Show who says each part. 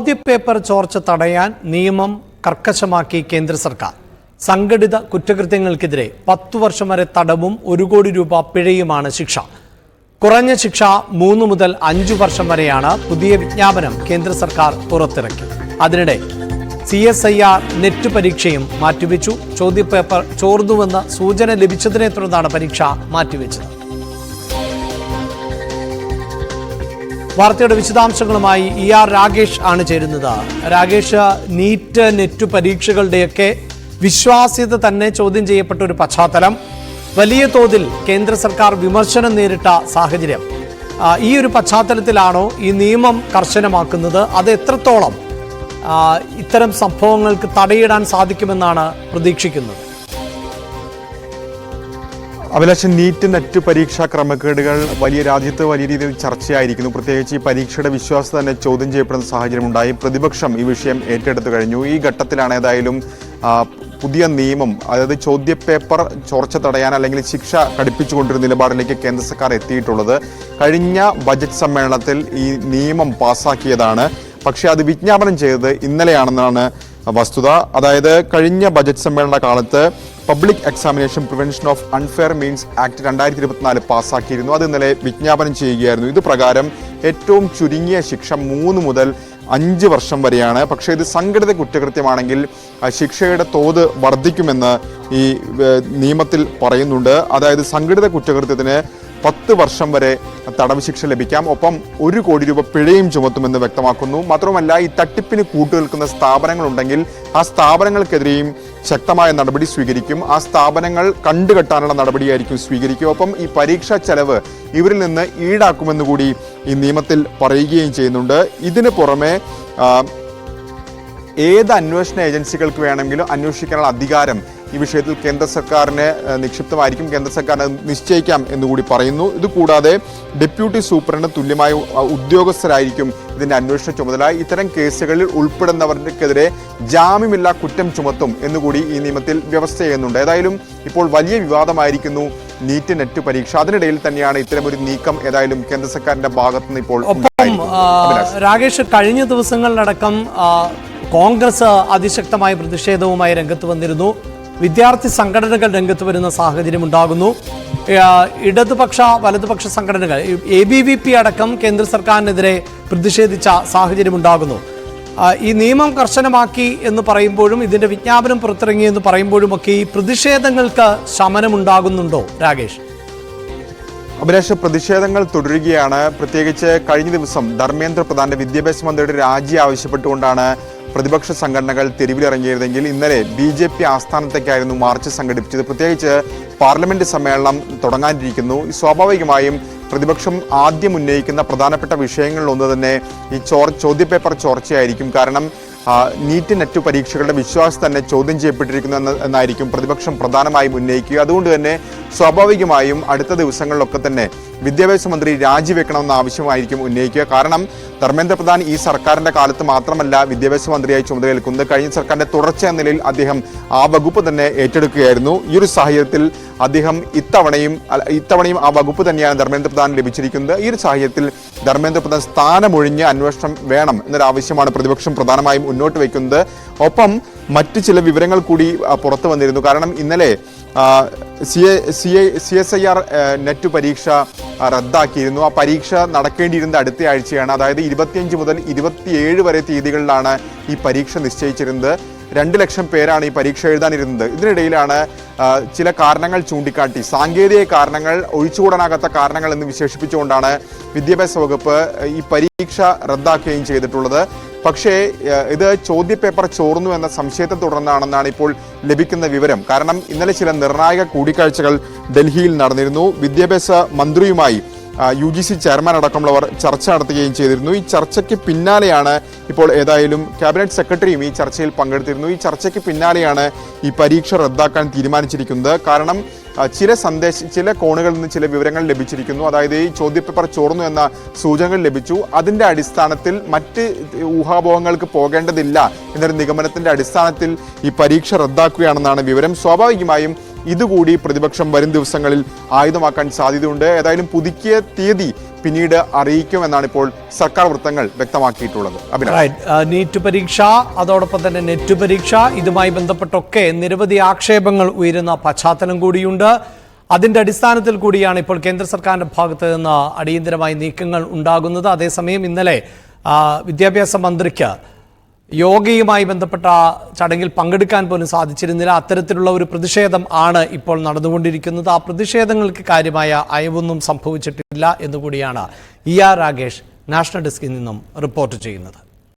Speaker 1: ചോദ്യപേപ്പർ ചോർച്ച തടയാൻ നിയമം കർക്കശമാക്കി കേന്ദ്ര സർക്കാർ. സംഘടിത കുറ്റകൃത്യങ്ങൾക്കെതിരെ 10 വർഷം വരെ തടവും 1 കോടി രൂപ പിഴയുമാണ് ശിക്ഷ. കുറഞ്ഞ ശിക്ഷ 3 മുതൽ 5 വർഷം വരെയാണ്. പുതിയ വിജ്ഞാപനം കേന്ദ്ര സർക്കാർ പുറത്തിറക്കി. അതിനിടെ CSIR നെറ്റ് പരീക്ഷയും മാറ്റിവെച്ചു. ചോദ്യപേപ്പർ ചോർന്നുവെന്ന സൂചന ലഭിച്ചതിനെ തുടർന്നാണ് പരീക്ഷ മാറ്റിവെച്ചത്. വാർത്തയുടെ വിശദാംശങ്ങളുമായി ER രാഗേഷ് ആണ് ചേരുന്നത്. രാഗേഷ്, നീറ്റ് നെറ്റ് പരീക്ഷകളുടെയൊക്കെ വിശ്വാസ്യത തന്നെ ചോദ്യം ചെയ്യപ്പെട്ട ഒരു പശ്ചാത്തലം, വലിയ തോതിൽ കേന്ദ്ര സർക്കാർ വിമർശനം നേരിട്ട സാഹചര്യം, ഈ ഒരു പശ്ചാത്തലത്തിലാണോ ഈ നിയമം കർശനമാക്കുന്നത്? അത് എത്രത്തോളം ഇത്തരം സംഭവങ്ങൾക്ക് തടയിടാൻ സാധിക്കുമെന്നാണ് പ്രതീക്ഷിക്കുന്നത്?
Speaker 2: അഭിലാഷൻ, നീറ്റ് നെറ്റ് പരീക്ഷാ ക്രമക്കേടുകൾ രാജ്യത്ത് വലിയ രീതിയിൽ ചർച്ചയായിരിക്കുന്നു. പ്രത്യേകിച്ച് ഈ പരീക്ഷയുടെ വിശ്വാസം തന്നെ ചോദ്യം ചെയ്യപ്പെടുന്ന സാഹചര്യമുണ്ടായി. പ്രതിപക്ഷം ഈ വിഷയം ഏറ്റെടുത്തു കഴിഞ്ഞു. ഈ ഘട്ടത്തിലാണ് ഏതായാലും പുതിയ നിയമം, അതായത് ചോദ്യപേപ്പർ ചോർച്ച തടയാൻ അല്ലെങ്കിൽ ശിക്ഷ കടുപ്പിച്ചുകൊണ്ടൊരു നിലപാടിലേക്ക് കേന്ദ്ര സർക്കാർ എത്തിയിട്ടുള്ളത്. കഴിഞ്ഞ ബജറ്റ് സമ്മേളനത്തിൽ ഈ നിയമം പാസ്സാക്കിയതാണ്. പക്ഷേ അത് വിജ്ഞാപനം ചെയ്തത് ഇന്നലെയാണെന്നാണ് വസ്തുത. അതായത് കഴിഞ്ഞ ബജറ്റ് സമ്മേളന കാലത്ത് public examination prevention of unfair means act 2024 പാസ്സാക്കിയിരുന്നു. അത് ഇന്നലെ വിജ്ഞാപനം ചെയ്യുകയായിരുന്നു. ഇത് പ്രകാരം ഏറ്റവും ചുരുങ്ങിയ ശിക്ഷ 3 മുതൽ 5 വർഷം വരെയാണ്. പക്ഷേ ഇത് സംഘടിത കുറ്റകൃത്യമാണെങ്കിൽ ശിക്ഷയുടെ തോത് വർദ്ധിക്കുമെന്ന് ഈ നിയമത്തിൽ പറയുന്നുണ്ട്. അതായത് സംഘടിത കുറ്റകൃത്യത്തിന് 10 വർഷം വരെ തടവ് ശിക്ഷ ലഭിക്കാം. ഒപ്പം 1 കോടി രൂപ പിഴയും ചുമത്തുമെന്ന് വ്യക്തമാക്കുന്നു. മാത്രമല്ല, ഈ തട്ടിപ്പിന് കൂട്ടുനിൽക്കുന്ന സ്ഥാപനങ്ങളുണ്ടെങ്കിൽ ആ സ്ഥാപനങ്ങൾക്കെതിരെയും ശക്തമായ നടപടി സ്വീകരിക്കും. ആ സ്ഥാപനങ്ങൾ കണ്ടുകെട്ടാനുള്ള നടപടിയായിരിക്കും സ്വീകരിക്കുക. ഒപ്പം ഈ പരീക്ഷാ ചെലവ് ഇവരിൽ നിന്ന് ഈടാക്കുമെന്നുകൂടി ഈ നിയമത്തിൽ പറയുകയും ചെയ്യുന്നുണ്ട്. ഇതിന് പുറമെ ഏത് അന്വേഷണ ഏജൻസികൾക്ക് വേണമെങ്കിലും അന്വേഷിക്കാനുള്ള അധികാരം ഈ വിഷയത്തിൽ കേന്ദ്ര സർക്കാരിന് നിക്ഷിപ്തമായിരിക്കും. കേന്ദ്ര സർക്കാരിന് നിശ്ചയിക്കാം എന്നുകൂടി പറയുന്നു. ഇതുകൂടാതെ ഡെപ്യൂട്ടി സൂപ്രണ്ട് തുല്യമായ ഉദ്യോഗസ്ഥരായിരിക്കും ഇതിന്റെ അന്വേഷണ ചുമതല. ഇത്തരം കേസുകളിൽ ഉൾപ്പെടുന്നവർക്കെതിരെ ജാമ്യമില്ലാ കുറ്റം ചുമത്തും എന്നുകൂടി ഈ നിയമത്തിൽ വ്യവസ്ഥ ചെയ്യുന്നുണ്ട്. ഏതായാലും ഇപ്പോൾ വലിയ വിവാദമായിരിക്കുന്നു നീറ്റ് നെറ്റ് പരീക്ഷ. അതിനിടയിൽ തന്നെയാണ് ഇത്തരമൊരു നീക്കം ഏതായാലും കേന്ദ്ര സർക്കാരിന്റെ ഭാഗത്തുനിന്ന് ഇപ്പോൾ.
Speaker 1: രാകേഷ്, കഴിഞ്ഞ ദിവസങ്ങളിലടക്കം കോൺഗ്രസ് അതിശക്തമായ പ്രതിഷേധവുമായി രംഗത്ത് വന്നിരുന്നു. വിദ്യാർത്ഥി സംഘടനകൾ രംഗത്ത് വരുന്ന സാഹചര്യം ഉണ്ടാകുന്നു. ഇടതുപക്ഷ വലതുപക്ഷ സംഘടനകൾ ABVP അടക്കം കേന്ദ്ര സർക്കാരിനെതിരെ പ്രതിഷേധിച്ച സാഹചര്യം ഉണ്ടാകുന്നു. ഈ നിയമം കർശനമാക്കി എന്ന് പറയുമ്പോഴും ഇതിന്റെ വിജ്ഞാപനം പുറത്തിറങ്ങി എന്ന് പറയുമ്പോഴും ഒക്കെ ഈ പ്രതിഷേധങ്ങൾക്ക് ശമനമുണ്ടാകുന്നുണ്ടോ രാകേഷ്?
Speaker 2: അഭിലാഷ്, പ്രതിഷേധങ്ങൾ തുടരുകയാണ്. പ്രത്യേകിച്ച് കഴിഞ്ഞ ദിവസം ധർമ്മേന്ദ്ര പ്രധാന്റെ വിദ്യാഭ്യാസ മന്ത്രിയുടെ രാജി ആവശ്യപ്പെട്ടുകൊണ്ടാണ് പ്രതിപക്ഷ സംഘടനകൾ തെരുവിലിറങ്ങിയതെങ്കിൽ ഇന്നലെ BJP ആസ്ഥാനത്തേക്കായിരുന്നു മാർച്ച് സംഘടിപ്പിച്ചത്. പ്രത്യേകിച്ച് പാർലമെന്റ് സമ്മേളനം തുടങ്ങാനിരിക്കുന്നു. സ്വാഭാവികമായും പ്രതിപക്ഷം ആദ്യം ഉന്നയിക്കുന്ന പ്രധാനപ്പെട്ട വിഷയങ്ങളിലൊന്ന് തന്നെ ഈ ചോദ്യപേപ്പർ ചോർച്ചയായിരിക്കും. കാരണം നീറ്റ് നെറ്റ് പരീക്ഷകളുടെ വിശ്വാസം തന്നെ ചോദ്യം ചെയ്യപ്പെട്ടിരിക്കുന്നു എന്നായിരിക്കും പ്രതിപക്ഷം പ്രധാനമായും ഉന്നയിക്കുക. അതുകൊണ്ട് തന്നെ സ്വാഭാവികമായും അടുത്ത ദിവസങ്ങളിലൊക്കെ തന്നെ വിദ്യാഭ്യാസ മന്ത്രി രാജിവെക്കണമെന്ന ആവശ്യമായിരിക്കും ഉന്നയിക്കുക. കാരണം ധർമ്മേന്ദ്ര പ്രധാൻ ഈ സർക്കാരിന്റെ കാലത്ത് മാത്രമല്ല വിദ്യാഭ്യാസ മന്ത്രിയായി ചുമതലയേൽക്കുന്നത്. കഴിഞ്ഞ സർക്കാരിന്റെ തുടർച്ച എന്ന നിലയിൽ അദ്ദേഹം ആ വകുപ്പ് തന്നെ ഏറ്റെടുക്കുകയായിരുന്നു. ഈ ഒരു സാഹചര്യത്തിൽ അദ്ദേഹം ഇത്തവണയും ആ വകുപ്പ് തന്നെയാണ് ധർമ്മേന്ദ്ര പ്രധാൻ ലഭിച്ചിരിക്കുന്നത്. ഈ ഒരു സാഹചര്യത്തിൽ ധർമ്മേന്ദ്ര പ്രധാൻ സ്ഥാനമൊഴിഞ്ഞ് അന്വേഷണം വേണം എന്നൊരാവശ്യമാണ് പ്രതിപക്ഷം പ്രധാനമായും മുന്നോട്ട് വയ്ക്കുന്നത്. ഒപ്പം മറ്റ് ചില വിവരങ്ങൾ കൂടി പുറത്തു വന്നിരുന്നു. കാരണം ഇന്നലെ CSIR നെറ്റ് പരീക്ഷ റദ്ദാക്കിയിരുന്നു. ആ പരീക്ഷ നടക്കേണ്ടിയിരുന്നത് അടുത്ത ആഴ്ചയാണ്. അതായത് 25 മുതൽ 27 വരെ തീയതികളിലാണ് ഈ പരീക്ഷ നിശ്ചയിച്ചിരുന്നത്. 2 ലക്ഷം പേരാണ് ഈ പരീക്ഷ എഴുതാനിരുന്നത്. ഇതിനിടയിലാണ് ചില കാരണങ്ങൾ ചൂണ്ടിക്കാട്ടി, സാങ്കേതിക കാരണങ്ങൾ, ഒഴിച്ചുകൂടാനാകാത്ത കാരണങ്ങൾ എന്ന് വിശേഷിപ്പിച്ചുകൊണ്ടാണ് വിദ്യാഭ്യാസ വകുപ്പ് ഈ പരീക്ഷ റദ്ദാക്കുകയും ചെയ്തിട്ടുള്ളത്. പക്ഷേ ഇത് ചോദ്യപേപ്പർ ചോർന്നു എന്ന സംശയത്തെ തുടർന്നാണെന്നാണ് ഇപ്പോൾ ലഭിക്കുന്ന വിവരം. കാരണം ഇന്നലെ ചില നിർണായക കൂടിക്കാഴ്ചകൾ ഡൽഹിയിൽ നടന്നിരുന്നു. വിദ്യാഭ്യാസ മന്ത്രിയുമായി UGC ചെയർമാൻ അടക്കമുള്ളവർ ചർച്ച നടത്തുകയും ചെയ്തിരുന്നു. ഈ ചർച്ചയ്ക്ക് പിന്നാലെയാണ് ഇപ്പോൾ ഏതായാലും ക്യാബിനറ്റ് സെക്രട്ടറിയും ഈ ചർച്ചയിൽ പങ്കെടുത്തിരുന്നു. ഈ ചർച്ചയ്ക്ക് പിന്നാലെയാണ് ഈ പരീക്ഷ റദ്ദാക്കാൻ തീരുമാനിച്ചിരിക്കുന്നത്. കാരണം ചില കോണുകളിൽ നിന്ന് ചില വിവരങ്ങൾ ലഭിച്ചിരിക്കുന്നു. അതായത് ഈ ചോദ്യപേപ്പർ ചോർന്നു എന്ന സൂചനകൾ ലഭിച്ചു. അതിൻ്റെ അടിസ്ഥാനത്തിൽ മറ്റ് ഊഹാപോഹങ്ങൾക്ക് പോകേണ്ടതില്ല എന്നൊരു നിഗമനത്തിൻ്റെ അടിസ്ഥാനത്തിൽ ഈ പരീക്ഷ റദ്ദാക്കുകയാണെന്നാണ് വിവരം. സ്വാഭാവികമായും ഇതുകൂടി പ്രതിപക്ഷം വരും ദിവസങ്ങളിൽ ആയുധമാക്കാൻ സാധ്യതയുണ്ട്. ഏതായാലും പുതുക്കിയ തീയതി പിന്നീട് അറിയിക്കുമെന്നാണ് ഇപ്പോൾ സർക്കാർ വൃത്തങ്ങൾ വ്യക്തമാക്കിയിട്ടുള്ളത്.
Speaker 1: നീറ്റ് പരീക്ഷ, അതോടൊപ്പം തന്നെ നെറ്റ് പരീക്ഷ, ഇതുമായി ബന്ധപ്പെട്ടൊക്കെ നിരവധി ആക്ഷേപങ്ങൾ ഉയരുന്ന പശ്ചാത്തലം കൂടിയുണ്ട്. അതിന്റെ അടിസ്ഥാനത്തിൽ കൂടിയാണ് ഇപ്പോൾ കേന്ദ്ര സർക്കാരിന്റെ ഭാഗത്ത് നിന്ന് അടിയന്തരമായി നീക്കങ്ങൾ ഉണ്ടാകുന്നത്. അതേസമയം ഇന്നലെ വിദ്യാഭ്യാസ മന്ത്രിക്ക് യോഗയുമായി ബന്ധപ്പെട്ട ചടങ്ങിൽ പങ്കെടുക്കാൻ പോലും സാധിച്ചിരുന്നില്ല. അത്തരത്തിലുള്ള ഒരു പ്രതിഷേധം ആണ് ഇപ്പോൾ നടന്നുകൊണ്ടിരിക്കുന്നത്. ആ പ്രതിഷേധങ്ങൾക്ക് കാര്യമായ അയവൊന്നും സംഭവിച്ചിട്ടില്ല എന്നുകൂടിയാണ് ER രാഗേഷ് നാഷണൽ ഡെസ്കിൽ നിന്നും റിപ്പോർട്ട് ചെയ്യുന്നത്.